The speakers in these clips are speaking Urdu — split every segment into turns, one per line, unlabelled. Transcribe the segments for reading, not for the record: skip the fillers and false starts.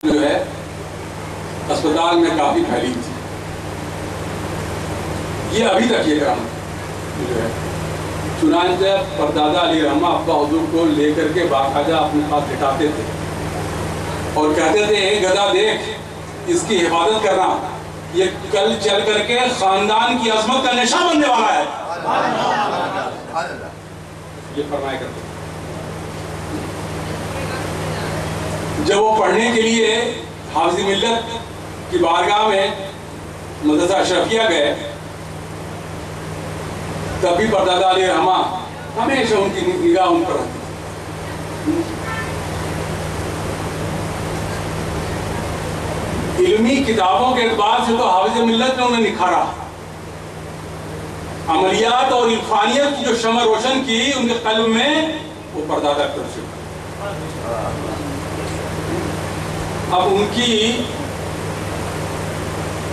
جو ہے اسپتال میں کافی پھیلی تھی. یہ ابھی تک یہ کام جو ہے چنانچہ پردادا علی رحمہ ابا حضور کو لے کر کے باقاعدہ اپنے پاس لٹاتے تھے اور کہتے تھے اے گدھا دیکھ اس کی حفاظت کرنا، یہ کل چل کر کے خاندان کی عظمت کا نشان بننے والا ہے. یہ فرمایا کرتے. جب وہ پڑھنے کے لیے حافظ ملت کی بارگاہ میں مدرسہ اشرفیہ گئے تب بھی پردادا علی رحمہ ہمیشہ ان کی نگاہ ان پر رہتی. علمی کتابوں کے اعتبار سے تو حافظ ملت نے انہیں نکھارا، عملیات اور عرفانیت کی جو شمع روشن کی ان کے قلب میں وہ پردادا کر چکا. اب ان کی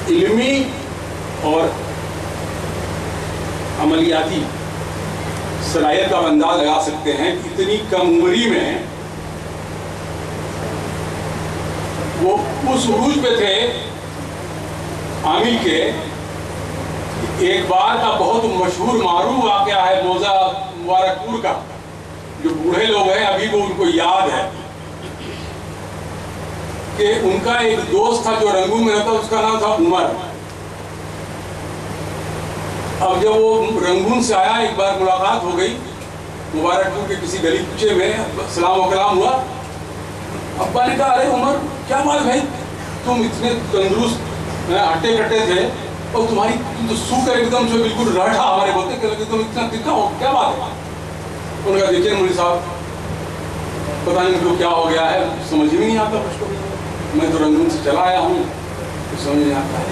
علمی اور عملیاتی صلاحیت کا انداز لگا سکتے ہیں کہ اتنی کم عمری میں وہ اس عروج پہ تھے عامل کے. ایک بار کا بہت مشہور معروف واقعہ ہے موزہ مبارک پور کا، جو بوڑھے لوگ ہیں ابھی وہ ان کو یاد ہے کہ ان کا ایک دوست تھا جو رنگون میں رہتا، اس کا نام تھا عمر. اب جب وہ رنگون سے آیا ایک بار ملاقات ہو گئی مبارک پور کے کسی گلی کوچے میں، سلام و کلام ہوا. ابا نے کہا ارے عمر کیا بات بھائی، تم اتنے تندرست ہٹے کٹے تھے اور تمہاری تو سو کر ایک دم سے بالکل رہا ہمارے بولتے کہ تم اتنا تکا ہو، کیا بات ہے؟ انہوں نے کہا دیکھیے مولوی صاحب پتہ نہیں مجھے کیا ہو گیا ہے، سمجھ ہی نہیں آتا مجھ کو، میں تو رنگون سے چلا آیا ہوں تو سمجھ نہیں آتا ہے.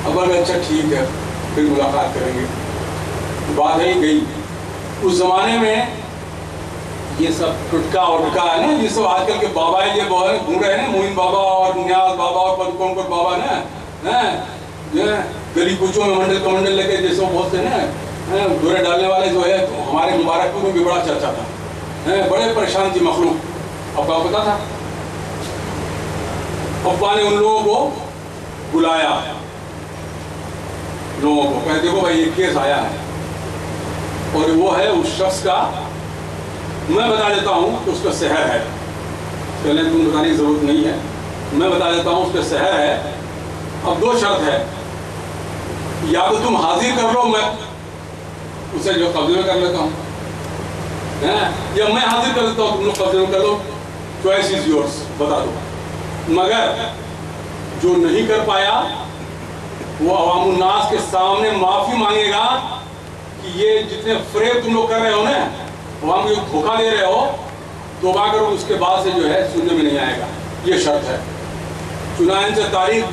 ابا نے اچھا ٹھیک ہے پھر ملاقات کریں گے. بات ہے گئی. اس زمانے میں یہ سب ٹٹکا وٹکا ہے نا، یہ سب آج کل کے بابا یہ گھوم رہے ہیں، موین بابا اور نیاز بابا اور کون بابا نا گلی کوچوں میں منڈل کمنڈل لے کے جیسے بہت سے نا دورے ڈالنے والے جو ہے ہمارے مبارک پور میں بھی بڑا چرچا تھا. بڑے پریشان تھی مخلوق. ابا کو پتا تھا. ابا نے ان لوگوں کو بلایا، لوگوں کو کہتے دیکھو بھائی یہ کیس آیا ہے اور وہ ہے اس شخص کا، میں بتا دیتا ہوں کہ اس کا سحر ہے. پہلے تم بتانے کی ضرورت نہیں ہے، میں بتا دیتا ہوں اس کا سحر ہے. اب دو شرط ہے، یا تو تم حاضر کر لو میں اسے جو قبضے میں کر لیتا ہوں، یا میں حاضر کر دیتا ہوں تم لوگ قبضے میں کر لو، چوائس از یورس، بتا دو. مگر جو نہیں کر پایا وہ عوام الناس کے سامنے معافی مانگے گا کہ یہ جتنے فریب تم لوگ کر رہے ہو نا، عوام کو دھوکہ دے رہے ہو، توبہ کرو، اس کے بعد سے جو ہے سننے میں نہیں آئے گا. یہ شرط ہے. چنانچہ تاریخ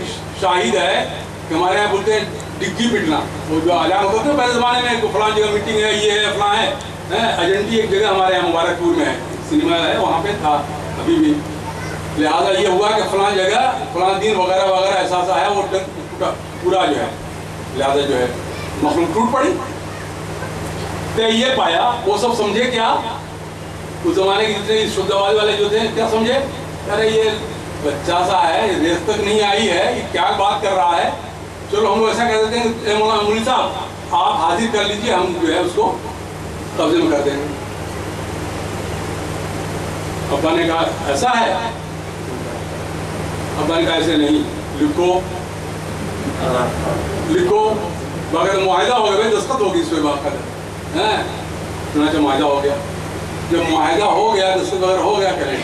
شاہد ہے کہ ہمارے یہاں بولتے ہیں ڈگی پٹنا، وہ جو اعلان ہوتا تھا پہلے زمانے میں کہ فلاں جگہ میٹنگ ہے، یہ ہے فلاں ہے. ایجنٹی ایک جگہ ہمارے یہاں مبارک پور میں ہے، سنیما ہے وہاں پہ تھا ابھی بھی. لہٰذا یہ ہوا کہ فلاں جگہ فلاں دن وغیرہ وغیرہ احساس آیا، وہ پورا جو ہے لہٰذا جو ہے مخلوق ٹوٹ پڑی. تو یہ پایا وہ سب سمجھے کیا، اس زمانے کے جتنے شدھ آواز والے جو تھے کیا سمجھے، ارے یہ بچہ سا ہے، ریس تک نہیں آئی ہے، یہ کیا بات کر رہا ہے. چلو ہم لوگ ایسا کہہ دیتے ہیں مولوی صاحب آپ حاضر کر لیجیے، ہم جو ہے اس کو قبضے میں کر دیں گے. ابا نے کہا ایسا ہے؟ ابا نے کہا ایسے نہیں، لکھو بغیر معاہدہ ہو گیا، دستخط ہوگی اس پہ باقاعدہ. چنانچہ معاہدہ ہو گیا. جب معاہدہ ہو گیا دستخط وغیرہ ہو گیا کریں.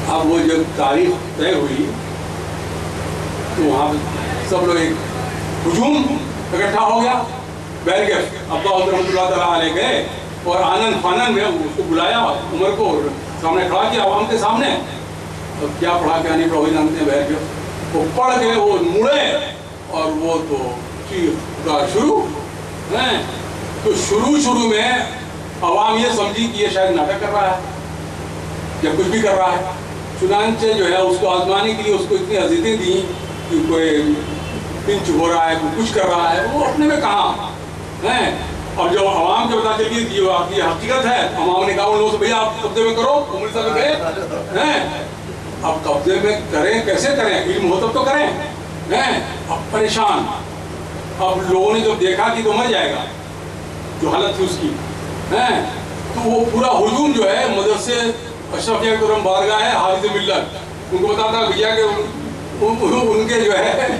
اب وہ جب تاریخ طے ہوئی تو وہاں سب لوگ ایک ہجوم اکٹھا ہو گیا. بیٹھ گئے ابا رحمۃ اللہ تعالیٰ علیہ گئے اور آنند فانند میں اس کو بلایا، عمر کو سامنے کھڑا کیا عوام کے سامنے. اب کیا پڑھا کیا نہیں پڑھا جانتے ہیں. بیٹھ گئے وہ پڑھ کے وہ مڑے اور وہ تو چیخ شروع. تو شروع میں عوام یہ سمجھی کہ یہ شاید ناٹک کر رہا ہے یا کچھ بھی کر رہا ہے. چنانچہ جو ہے اس کو آزمانے کے لیے اس کو اتنی اذیتیں دیں کہ کوئی پنچ ہو رہا ہے، کوئی کچھ کر رہا ہے، وہ اپنے میں کہاں. اور جو عوام کو پتا چلی کہ یہ حقیقت ہے، عوام نے کہا ان لوگوں سے بھیا آپ قبضے میں کرو. عمر صاحب گئے اب قبضے میں کریں کیسے کریں؟ علم ہو تب تو کریں. اب پریشان. اب لوگوں نے جب دیکھا کہ تو مر جائے گا، جو حالت تھی اس کی، تو وہ پورا ہجوم جو ہے مدرسے اشرف کرم بارگاہ ہے حافظ ملت، ان کو بتاتا بھیا کہ ان کے جو ہے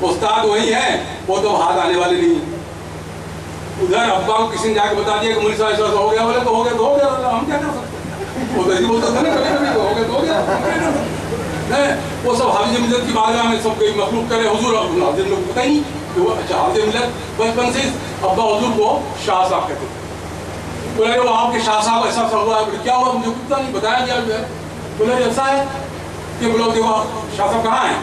استاد وہی ہیں، وہ تو ہاتھ آنے والے نہیں ہیں. ادھر ابا کو کسی نے جا کے بتا دیا کہ مولوی صاحب ایسا ہو گیا، بولے تو ہو گیا تو ہو گیا، ہم کیا کر سکتے ہیں. وہ تو ایسی بولتا تھا نا کبھی کبھی، تو ہو گیا تو ہو گیا. وہ سب حافظ ملت کی بارگاہ میں سب کوئی مخلوق کرے. حضور حافظ ملت پتہ ہی نہیں کہ وہ اچھا حافظ ملت بچپن سے ابا حضور کو شاہ صاحب کہتے تھے. بولے وہ آپ کے شاہ صاحب ایسا ایسا ہوا ہے. کیا ہوا؟ مجھے کچھ نہیں بتایا گیا جو ہے. بولے ایسا ہے کہ بولو دیکھو شاہ صاحب کہاں ہیں.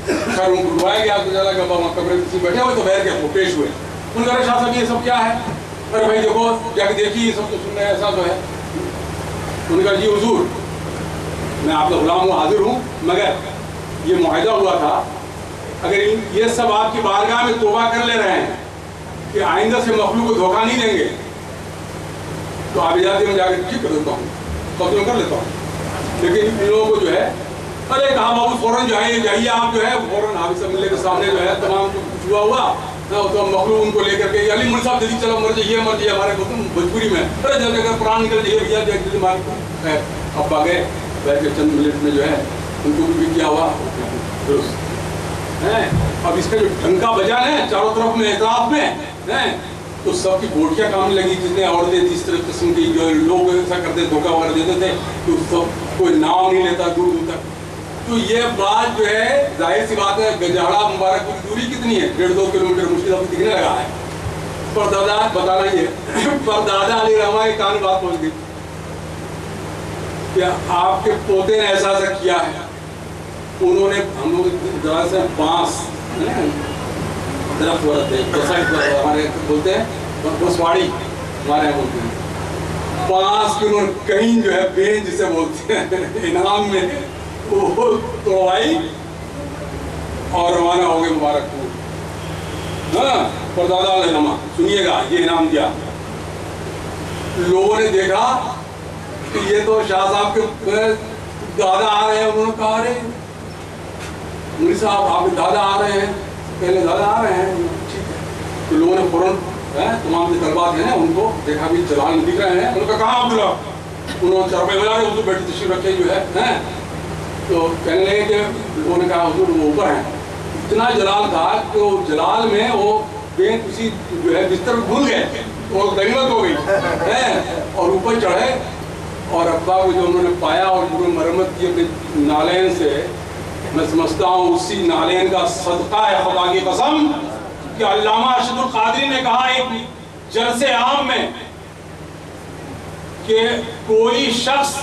خیر ان کو بلوایا گیا تو چلا کہ ابا کمرے میں بیٹھے ہوئے تو بیٹھ کے وہ پیش ہوئے. ان کا شاہ صاحب یہ سب کیا ہے؟ ارے بھائی دیکھو جا کے دیکھیے یہ سب تو سن رہے ہیں ایسا تو ہے. انہوں نے کہا جی حضور میں آپ کا غلام ہوں، حاضر ہوں، مگر یہ معاہدہ ہوا تھا اگر یہ سب آپ کی بارگاہ میں توبہ کر لے رہے ہیں کہ آئندہ سے مخلوق کو دھوکہ نہیں دیں گے تو آپ اجازت میں جا کے ٹھیک کر دیتا ہوں، قبضہ کر لیتا ہوں. لیکن ان لوگوں کو جو ہے ارے کہا بابو فوراً جو ہے جائیے آپ جو ہے فوراً حافظ صاحب ملنے کے سامنے جو ہے تمام کچھ ہوا تو مخلوق ان کو لے کر کے علی مول صاحب جلدی چلو مر جائیے ہمارے بھوجپوری میں ارے جب اگر قرآن نکل جائیے بھیا جلدی مار. خیر اب آگے بیٹھ کے چند منٹ میں جو ہے ان کو بھی کیا ہوا درست ہے. اب اس کا جو ڈھنکا بجا ہے چاروں طرف میں اعتراف میں تو سب کی بوٹیاں کام لگی. جتنے عورتیں تھی اس طرح قسم کی جو لوگ ایسا کرتے دھوکہ وغیرہ دیتے تھے تو سب کوئی نام نہیں لیتا دور دور تک. تو یہ بات جو ہے ظاہر سی بات ہے گجاڑا مبارک کی دوری کتنی ہے؟ 1.5-2 کلومیٹر مشکل اب دکھنے لگا ہے. پردادا بتانا یہ پردادا علی رحمٰ کے کان بات پہنچ گئی کہ آپ کے پوتے نے ایسا ایسا کیا ہے. انہوں نے ہم لوگ ذرا سے بانس درخت ہمارے بولتے ہیں بسواڑی ہمارے یہاں بولتے ہیں بانس کی انہوں نے کہیں جو ہے بین جسے بولتے ہیں انعام میں وہ توڑوائی اور روانہ ہو گئے مبارک پور. پردادا علیہ رحمٰ سنیے گا یہ انعام دیا. لوگوں نے دیکھا کہ یہ تو شاہ صاحب کے دادا آ رہے ہیں. انہوں نے کہا ارے مولوی صاحب آپ کے دادا آ رہے ہیں. پہلے دادا آ رہے ہیں ٹھیک ہے. تو لوگوں نے فوراً تمام جو طلبات ہیں ان کو دیکھا بھی جلال دکھ رہے ہیں. انہوں نے کہا کہاں عبداللہ؟ انہوں نے چرپے میں جا کے حضور بیٹھی تشریف رکھے جو ہے تو کہنے لگے کہ لوگوں نے کہا حضور وہ اوپر ہیں. اتنا جلال تھا کہ وہ جلال میں وہ بین کسی جو ہے بستر بھول گئے وہ غنیمت ہو گئی اور اوپر چڑھے اور ابا کو جو انہوں نے پایا اور انہوں نے مرمت کی اپنے نالین سے. میں سمجھتا ہوں اسی نالین کا صدقہ ہے خدا کی قسم کہ علامہ ارشد القادری نے کہا ایک جلسے عام میں کہ کوئی شخص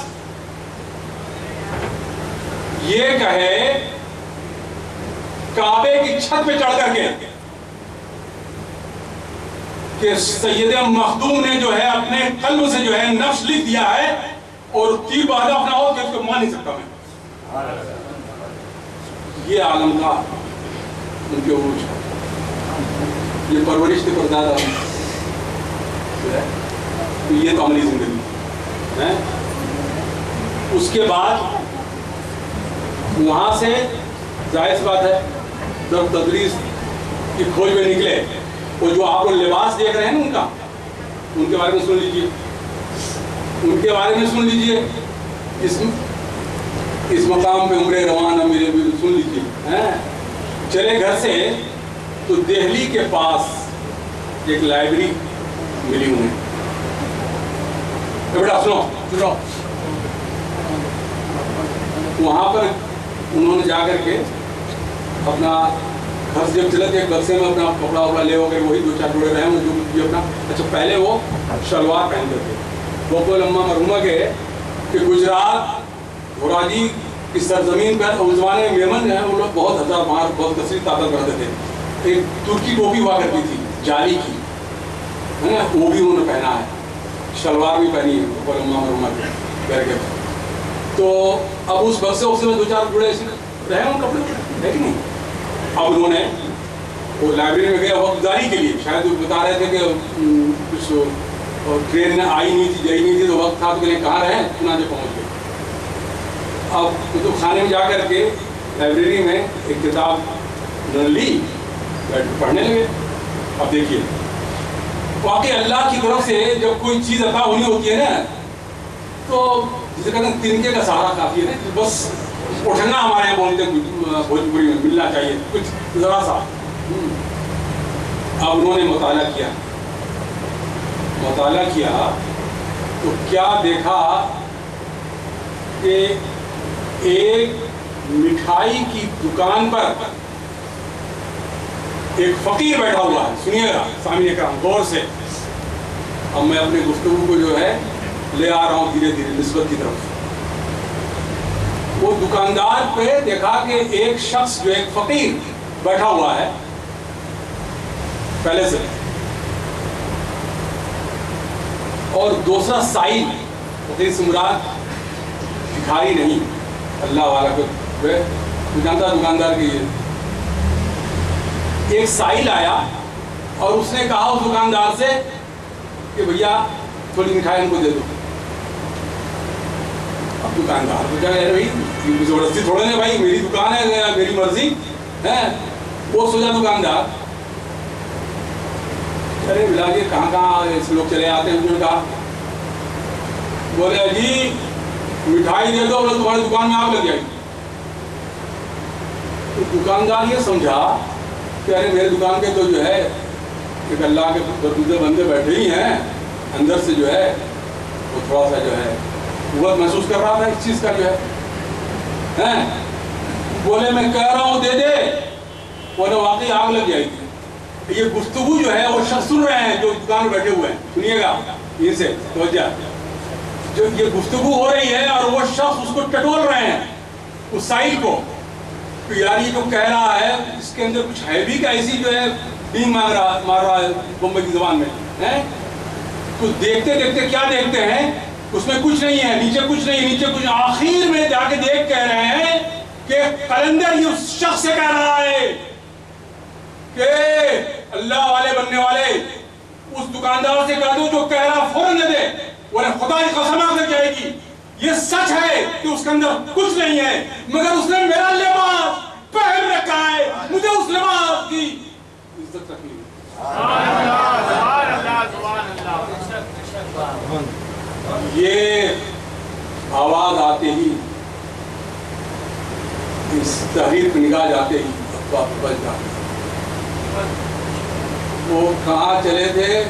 یہ کہے کعبے کی چھت پہ چڑھ کر کے کہ سید مخدوم نے جو ہے اپنے قلب سے جو ہے نفس لکھ دیا ہے اور تیر بہادر اپنا ہو کہ اس کو مان نہیں سکتا میں. یہ عالم تھا ان کے عروج کا. یہ پرورش تھی پردادا. یہ تو عملی زندگی ہے. اس کے بعد وہاں سے ظاہر سی بات ہے جب تدریس کی کھوج میں نکلے اور جو آپ کو لباس دیکھ رہے ہیں نا ان کا ان کے بارے میں سن لیجئے. ان کے بارے میں سن لیجئے. اس مقام پہ عمر روانہ میرے بھی سن لیجئے. چلے گھر سے تو دہلی کے پاس ایک لائبریری ملی انہیں. بیٹا سنو وہاں پر انہوں نے جا کر کے اپنا گھر سے جب چلے تھے ایک بکسے میں اپنا کپڑا وپڑا لے ہو گئے وہی 2-4 جوڑے رہے ہیں جو بھی اپنا. اچھا پہلے وہ شلوار پہنتے تھے. گوپل اماں مرحومہ کے کہ گجرات گھوراجی کی سرزمین پر اس زمانے میں میمن ہیں وہ لوگ بہت ہزار باہر بہت کثیر تعداد رہتے تھے. ایک ترکی ٹوپی ہوا کرتی تھی جالی کی ہے نا وہ بھی انہوں نے پہنا ہے. شلوار بھی پہنی ہے گوپل اماں مرحومہ کے گھر کے. تو اب اس بکسے میں 2-4 جوڑے ایسے رہے ان کپڑے ہے کہ نہیں. اب انہوں نے وہ لائبریری میں گئے وقت گزاری کے لیے شاید وہ بتا رہے تھے کہ کچھ ٹرین آئی نہیں تھی جائی نہیں تھی تو وقت تھا تو کہاں رہے چنانچہ پہنچ گئے. اب کتب خانے میں جا کر کے لائبریری میں ایک کتاب لی، پڑھنے لگے. اب دیکھیے واقعی اللہ کی طرف سے جب کوئی چیز عطا ہونی ہوتی ہے نا تو جسے کہتے ہیں تنکے کا سہارا کافی ہے نا، بس اٹھنا ہمارے یہاں بولتے ہیں بھوجپوری میں ملنا چاہیے کچھ ذرا سا. اب انہوں نے مطالعہ کیا تو کیا دیکھا کہ ایک مٹھائی کی دکان پر ایک فقیر بیٹھا ہوا ہے. سنیے گا سامعین کرام غور سے. اب میں اپنے گفتگو کو جو ہے لے آ رہا ہوں دھیرے دھیرے نسبت کی طرف. وہ دکاندار پہ دیکھا کہ ایک شخص جو ایک فقیر بیٹھا ہوا ہے پہلے سے، اور دوسرا سائل. فقیر سے مراد بھکاری نہیں، اللہ والا کو جانتا دکاندار کی. ایک سائل آیا اور اس نے کہا اس دکاندار سے کہ بھیا تھوڑی مٹھائی ان کو دے دو. اب دکاندار کو کیا کہہ رہی زبردستی تھوڑے نے بھائی، میری دکان ہے میری مرضی ہے. وہ سوچا دکاندار ارے ملا کے کہاں ایسے لوگ چلے آتے ہیں. انہوں نے کہا بولے جی مٹھائی دے دو، تمہاری دکان میں آگ لگ جائے گی. تو دکاندار یہ سمجھا کہ ارے میرے دکان کے تو جو ہے ایک اللہ کے دوسرے بندے بیٹھے ہی ہیں، اندر سے جو ہے وہ تھوڑا سا جو ہے قوت محسوس کر رہا تھا اس چیز کا جو ہے. بولے میں کہہ رہا ہوں دے دے، بولے واقعی آگ لگ جائے گی. یہ گفتگو جو ہے وہ شخص سن رہے ہیں جو دکان میں بیٹھے ہوئے ہیں. سنیے گا یہ سے توجہ، جو یہ گفتگو ہو رہی ہے اور وہ شخص اس کو ٹٹول رہے ہیں اس سائل کو کہ یار یہ جو کہہ رہا ہے اس کے اندر کچھ ہے بھی کہ ایسی جو ہے ڈینگ مار رہا ہے بمبئی کی زبان میں. تو دیکھتے دیکھتے کیا دیکھتے ہیں اس میں کچھ نہیں ہے، نیچے کچھ نہیں، نیچے کچھ. آخر میں جا کے دیکھ کہہ رہے ہیں کہ قلندر یہ اس شخص سے کہہ رہا ہے کہ اللہ والے بننے والے اس دکاندار سے کہہ دو جو کہہ رہا فوراً دے دے، ورنہ خدا کی قسم آ کر جائے گی. یہ سچ ہے کہ اس کے اندر کچھ نہیں ہے، مگر اس نے میرا لباس پہن رکھا ہے، مجھے اس لباس کی عزت رکھنی ہے. یہ آواز آتے ہی اس تحریر پہ نگاہ جاتے ہی بچ جاتے. وہ کہاں چلے تھے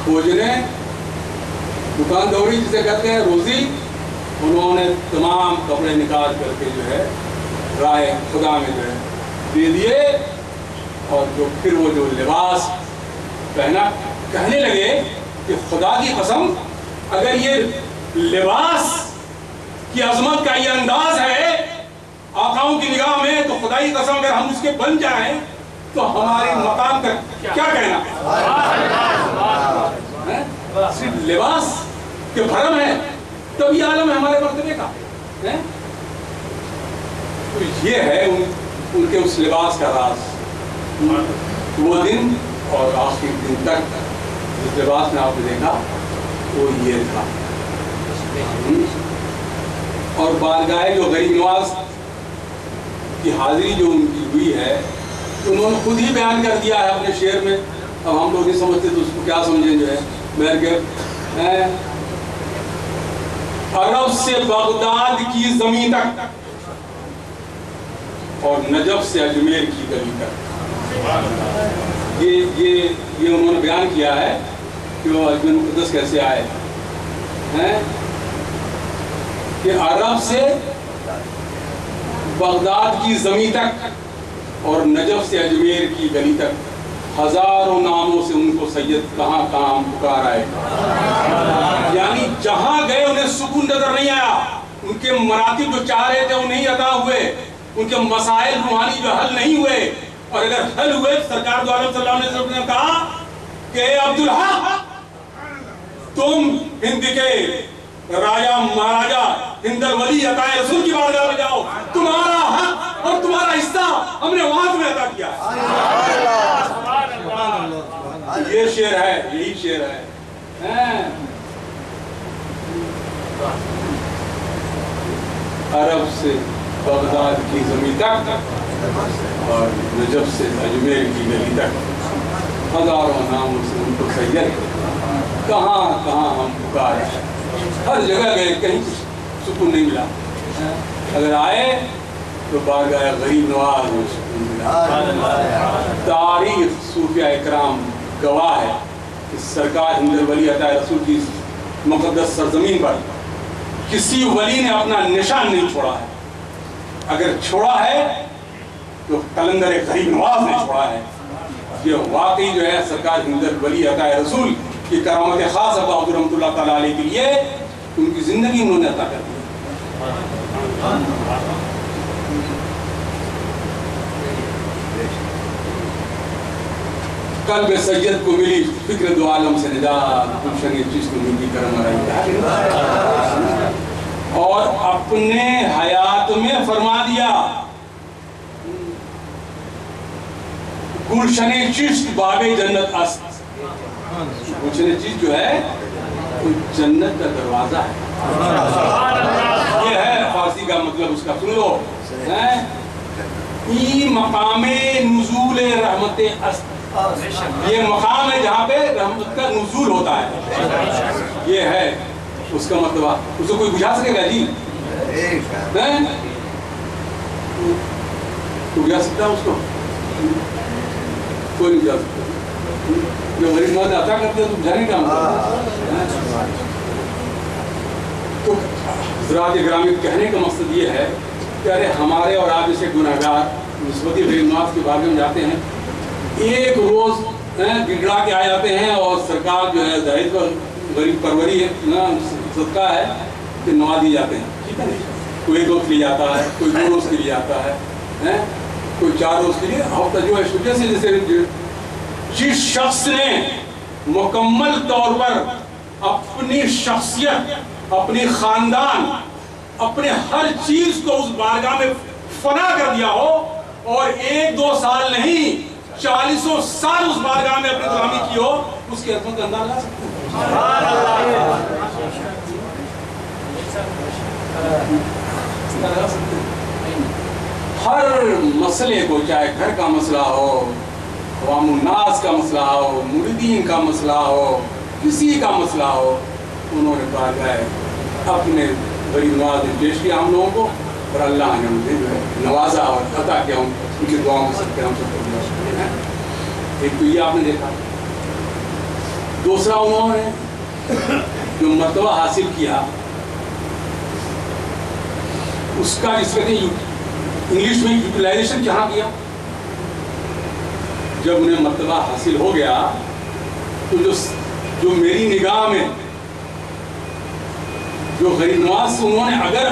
کھوجنے، دکان دوری جسے کہتے ہیں روزی. انہوں نے تمام کپڑے نکال کر کے جو ہے راہ خدا میں جو ہے دے دیے، اور جو پھر وہ جو لباس پہنا کہنے لگے کہ خدا کی قسم اگر یہ لباس کی عظمت کا یہ انداز ہے آقاؤں کی نگاہ میں تو خدا کی قسم اگر ہم اس کے بن جائیں تو ہمارے مقام کا کیا کہنا ہے. صرف لباس کے بھرم ہے تب یہ عالم ہے ہمارے مرتبے کا. تو یہ ہے ان کے اس لباس کا راز. وہ دن اور آخری دن تک جس لباس میں آپ نے دیکھا وہ یہ تھا. اور بارگاہ جو غریب نواز کی حاضری جو ان کی ہوئی ہے انہوں نے خود ہی بیان کر دیا ہے اپنے شعر میں. اب ہم لوگ نہیں سمجھتے تو اس کو کیا سمجھیں جو ہے مہر کے. عرب سے بغداد کی زمین تک اور نجف سے اجمیر کی گلی تک. یہ انہوں نے بیان کیا ہے کہ وہ اجمیر مقدس کیسے آئے ہیں کہ عرب سے بغداد کی زمین تک اور نجف سے اجمیر کی گلی تک ہزاروں ناموں سے ان کو سید کہاں کہاں پکار آئے. یعنی جہاں گئے انہیں سکون نظر نہیں آیا، ان کے مراتب جو چاہ رہے تھے وہ نہیں عطا ہوئے، ان کے مسائل روحانی جو حل نہیں ہوئے. اور اگر حل ہوئے سرکار دو عالم صلی اللہ علیہ وسلم نے کہا کہ اے عبدالحق تم ہند کے راجا مہاراجا ہند الولی عطائے رسول کی بارگاہ میں جاؤ، تمہارا حق اور تمہارا حصہ ہم نے وہاں تمہیں عطا کیا ہے. یہ شعر ہے، یہی شعر ہے. عرب سے بغداد کی زمین تک اور نجف سے اجمیر کی گلی تک ہزاروں ناموں سے ان کو سید کہاں کہاں ہم پکارے، ہر جگہ گئے کہیں سکون نہیں ملا، اگر آئے تو بارگاہ غریب نواز میں سکون ملا۔ تاریخ صوفیہ اکرام گواہ ہے کہ سرکار حیدر ولی عطا رسول کی مقدس سرزمین پر کسی ولی نے اپنا نشان نہیں چھوڑا ہے، اگر چھوڑا ہے تو قلندر غریب نواز نے چھوڑا ہے۔ یہ واقعی جو ہے سرکار حیدر ولی عطا رسول کی کرامت خاص ابا حضور رحمۃ اللہ تعالیٰ علیہ کے لیے ان کی زندگی انہوں نے عطا کر دی۔ قلب سید کو ملی فکر دو عالم سے نجات، گلشن چشت ملی کرم آئی، اور اپنے حیات میں فرما دیا گلشن چشت باب جنت است۔ گلشن چشت جو ہے وہ جنت کا دروازہ ہے، یہ ہے فارسی کا مطلب اس کا، سن لو، ای مقام نزول رحمت است، یہ مقام ہے جہاں پہ رحمت کا نزول ہوتا ہے، یہ ہے اس کا مطلب۔ اس کو کوئی بجھا سکے گا جی؟ کوئی بجھا سکتا ہے اس کو؟ کوئی نہیں بجھا سکتا، جو غریب نواز عطا کرتے ہیں تو بجھانے کا مطلب۔ تو حضرات گرامی کہنے کا مقصد یہ ہے کہ ارے ہمارے اور آپ جیسے گناہگار نسبتی غریب نواز کے بارے میں جاتے ہیں، ایک روز گڑگڑا کے آ جاتے ہیں اور سرکار جو ہے زاہد غریب پروری ہے صدقہ ہے کہ نواز دی جاتے ہیں، ٹھیک ہے نا؟ کوئی 1 روز کے لیے آتا ہے، کوئی 2 روز کے لیے آتا ہے، کوئی 4 روز کے لیے، ہفتہ جو ہے شجاع سے جیسے جس شخص نے مکمل طور پر اپنی شخصیت، اپنی خاندان، اپنے ہر چیز کو اس بارگاہ میں فنا کر دیا ہو اور 1-2 سال نہیں 40 سال اس بارگاہ میں اپنی غلامی کی ہو، اس کی عظمت کا اندازہ لگا سکتے ہیں۔ ہر مسئلے کو، چاہے گھر کا مسئلہ ہو، عوام الناس کا مسئلہ ہو، مریدین کا مسئلہ ہو، کسی کا مسئلہ ہو، انہوں نے بارگاہ اپنے غریب نواز نے پیش کیا ہم لوگوں کو، اور اللہ نے مجھے جو ہے نوازا اور عطا کیا، ان کی دعاؤں سے ہم سب کو دیا۔ ایک تو یہ آپ نے دیکھا، دوسرا انہوں نے جو مرتبہ حاصل کیا اس کا جس کہتے ہیں انگلش میں یوٹیلائزیشن کہاں کیا۔ جب انہیں مرتبہ حاصل ہو گیا تو جو میری نگاہ میں جو غریب نواز انہوں نے اگر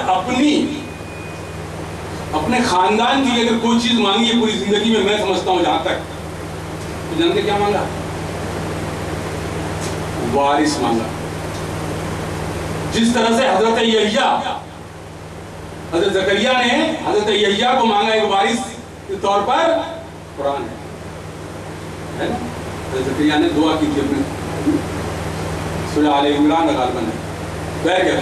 اپنے خاندان کی اگر کوئی چیز مانگی ہے پوری زندگی میں سمجھتا ہوں جہاں تک، تو جانتے کیا مانگا؟ وارث مانگا۔ جس طرح سے حضرت زکریا نے حضرت یحییٰ کو مانگا ایک وارث کے طور پر، قرآن ہے نا، حضرت زکریا نے دعا کی تھی اپنے سورہ آل عمران غالباً بیٹھ گیا،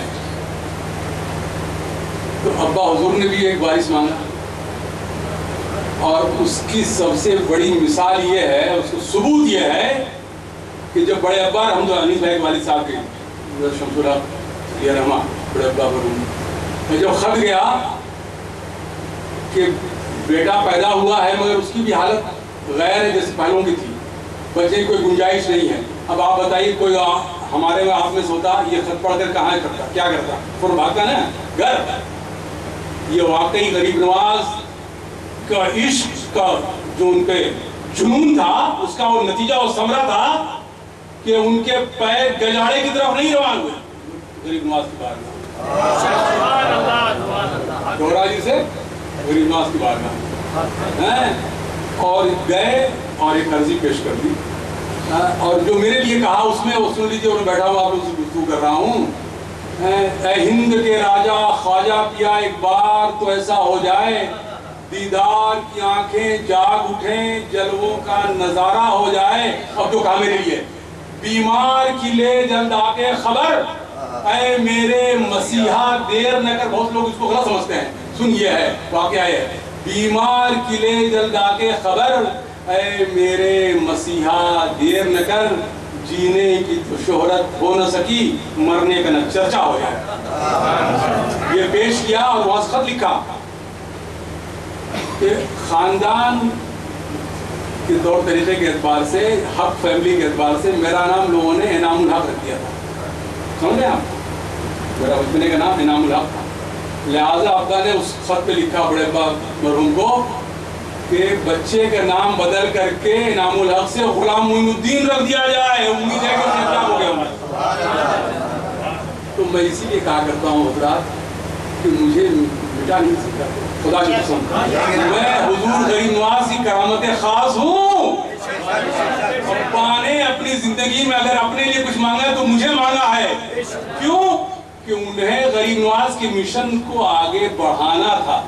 تو ابا حضور نے بھی ایک وارث مانگا، اور اس کی سب سے بڑی مثال یہ ہے، اس کو ثبوت یہ ہے کہ جب بڑے ابا حمد حنیف بھائی والد صاحب کے شمس الحق یہ رحمہ بڑے ابا پر جب خط گیا کہ بیٹا پیدا ہوا ہے مگر اس کی بھی حالت غیر ہے جیسے پہلوں کی تھی، بچے کی کوئی گنجائش نہیں ہے، اب آپ بتائیے کوئی ہمارے میں آپ میں سوتا یہ خط پڑھ کر کہاں کرتا، کیا کرتا؟ فوراً بھاگتا نا گھر۔ یہ واقعی غریب نواز کا عشق کا جو ان پہ جنون تھا، اس کا وہ نتیجہ اور ثمرہ تھا کہ ان کے پیر گجاڑے کی طرف نہیں روان ہوئے، غریب نواز کی بارگاہ دوہرا جی سے غریب نواز کی بارگاہ، اور گئے اور ایک عرضی پیش کر دی، اور جو میرے لیے کہا اس میں وہ سن لیجیے، اور بیٹھا ہوں آپ لوگوں سے گفتگو کر رہا ہوں۔ اے ہند کے راجا خواجہ پیا ایک بار تو ایسا ہو جائے، دیدار کی آنکھیں جاگ اٹھیں، جلووں کا نظارہ ہو جائے۔ اب جو کہا میرے لیے، بیمار کی لے جلد آ کے خبر، اے میرے مسیحا دیر نہ کر. بہت لوگ اس کو غلط سمجھتے ہیں. سن یہ ہے واقعہ ہے. بیمار کلے جلد آ کے خبر اے میرے مسیحا دیر نہ کر, جینے کی تو شہرت ہو نہ سکی, مرنے کا نہ چرچا ہو جائے. یہ پیش کیا اور وہاں خط لکھا کہ خاندان کے طور طریقے کے اعتبار سے, حق فیملی کے اعتبار سے میرا نام لوگوں نے انعام الحق رکھ دیا تھا. سمجھے آپ, میرا بچپنے کا نام انعام الحق تھا. لہٰذا ابا نے اس خط پہ لکھا بڑے ابا مرحوم کو کہ بچے کا نام بدل کر کے انعام الحق سے غلام معین الدین رکھ دیا جائے. امید ہے کہ کیا ہو گیا. تو میں اسی لیے کہا کرتا ہوں حضرات کہ مجھے مٹا نہیں سکتا خدا کی قسم. میں حضور غریب نواز کی کرامت خاص ہوں. ابا نے اپنی زندگی میں اگر اپنے لیے کچھ مانگا ہے تو مجھے مانگا ہے. کیوں؟ کہ انہیں غریب نواز کے مشن کو آگے بڑھانا تھا.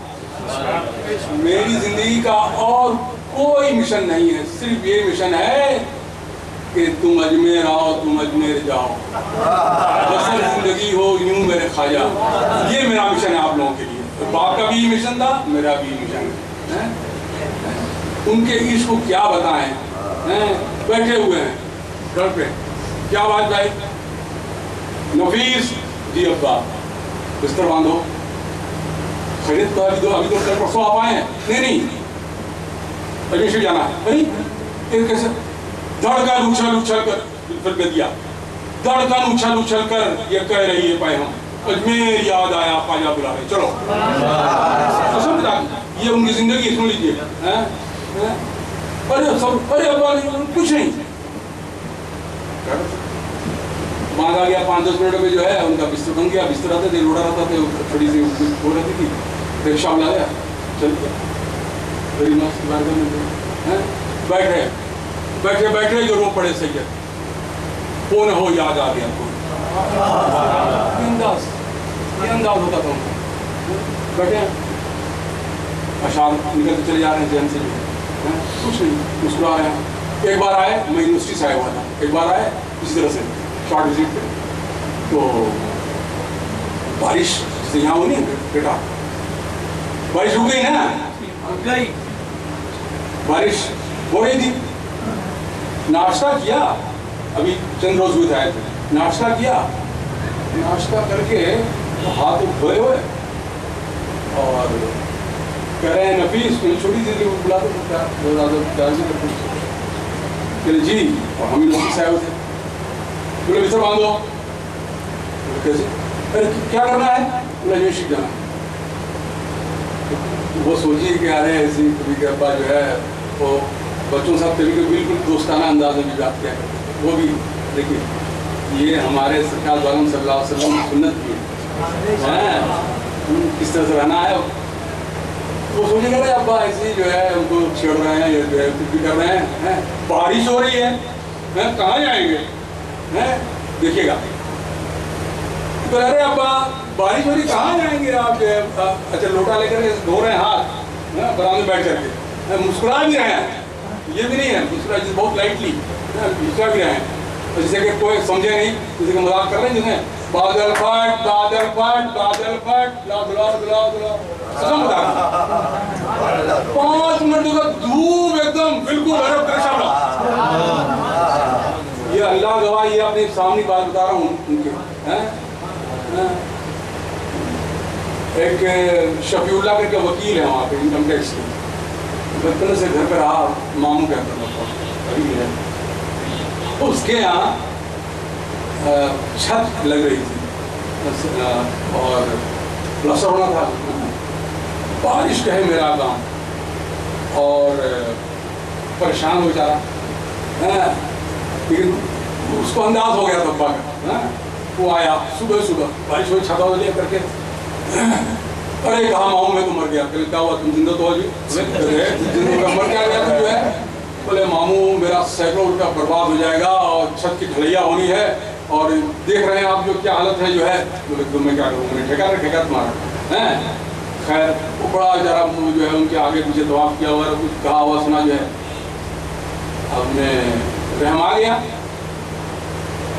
میری زندگی کا اور کوئی مشن نہیں ہے, صرف یہ مشن ہے کہ تم اجمیر آؤ, تم اجمیر جاؤ, بسر زندگی ہو یوں میرے خواجہ. یہ میرا مشن ہے آپ لوگوں کے لیے. باپ کا بھی مشن تھا, میرا بھی مشن ہے. ان کے عشق کو کیا بتائیں. بیٹھے ہوئے ہیں گھر پہ, کیا بات بھائی نفیس, جی ابا بستر باندھو. خرید تو ابھی تو کل پرسوں آپ آئے ہیں. نہیں اجمیر جانا ہے. نہیں کیسے؟ دھڑکن اچھل اچھل کر پھر کہہ دیا, دھڑکن اچھل اچھل کر یہ کہہ رہی ہے پائے ہم اجمیر یاد آیا خواجہ بلا رہے. چلو یہ ان کی زندگی سن لیجیے. ارے ابا کچھ نہیں, باندھا گیا 5-10 منٹ میں جو ہے ان کا بستر بن گیا. بستر آتے تھے, روڑا رہتا تھا, تھوڑی سی ہو رہتی تھی, رکشا بلا گیا, چل گیا. بیٹھے بیٹھے بیٹھے جو رو پڑے سید, کون ہو یاد آ گیا. یہ انداز ہوتا تھا. بیٹھے اشعار نکلتے چلے جا رہے ہیں ذہن سے, کچھ نہیں, مسکرا رہے ہیں. ایک بار آئے, میں یونیورسٹی سے آیا ہوا تھا, ایک بار آئے اسی طرح سے شارٹ وزٹ پہ, تو بارش سے یہاں ہونی بیٹا, بارش رک گئی نا, بارش ہو رہی تھی. ناشتہ کیا, ابھی چند روز ہوئے آئے تھے, ناشتہ کیا, ناشتہ کر کے ہاتھ دھوئے ہوئے اور کہہ رہے ہیں نفیس چھوٹی سی بلاتے تھے جی, اور ہم لوگ سے آئے ہوئے تھے. بولے بستر باندھو. کیسے؟ ارے کیا کرنا ہے؟ بولا یونیورسٹی جانا. وہ سوچیے کہ ارے ایسی کبھی کہ ابا جو ہے وہ بچوں صاحب کبھی کبھی بالکل دوستانہ انداز میں بھی بات کیا کرتے. وہ بھی دیکھیے یہ ہمارے سرکار دو عالم صلی اللہ علیہ وسلم کی سنت کی ہے, کس طرح سے رہنا ہے. وہ سوچے گا ابا ایسی جو ہے ان کو چھیڑ رہے ہیں, یہ کچھ بھی کر رہے ہیں, بارش ہو رہی ہے, کہاں جائیں گے, دیکھیے گا. تو ارے ابا بارش ہو رہی کہاں جائیں گے آپ, جو ہے اچھا لوٹا لے کر کے دھو رہے ہیں ہاتھ برآمدے میں بیٹھ کر کے, مسکرا بھی رہے ہیں. یہ بھی نہیں ہے مسکرا, بہت لائٹلی مسکرا بھی رہے ہیں, جیسے کہ کوئی سمجھے نہیں, جیسے کہ مذاق کر رہے ہیں جنہیں بادل پھٹ بادل پھٹ بادل پھٹ لا دلا دلا دلا سب مذاق. 5 منٹ تک دھوپ ایک دم بالکل برف کا شاملہ. یہ اللہ گواہ, یہ اپنے سامنے بات بتا رہا ہوں ان کے. ایک شفیع اللہ کر کے وکیل ہے وہاں پہ انکم ٹیکس کے, بچپن سے گھر پہ رہا, ماموں کہتا تھا. اس کے یہاں چھت لگ رہی تھی اور پلسٹر ہونا تھا. بارش کا ہے میرا کام اور پریشان ہو جا رہا, لیکن اس کو انداز ہو گیا تھا ابا کا. وہ آیا صبح بارش ہوئی, چھتا لے کر کے, ارے کہاں ماؤں میں تو مر گیا. کیا ہوا, تم زندہ تو ہو جی, زندہ مر کیا گیا تم جو ہے. بولے ماموں میرا سینکڑوں روپیہ برباد ہو جائے گا اور چھت کی ڈھلیا ہونی ہے, اور دیکھ رہے ہیں آپ جو کیا حالت ہے جو ہے. بولے تو میں کیا کروں, میں نے ٹھیکا تمہارا. خیر وہ بڑا ذرا جو ہے ان کے آگے پیچھے طواف کیا ہوا, کچھ کہا ہوا سنا جو ہے. اب نے رحم آ گیا,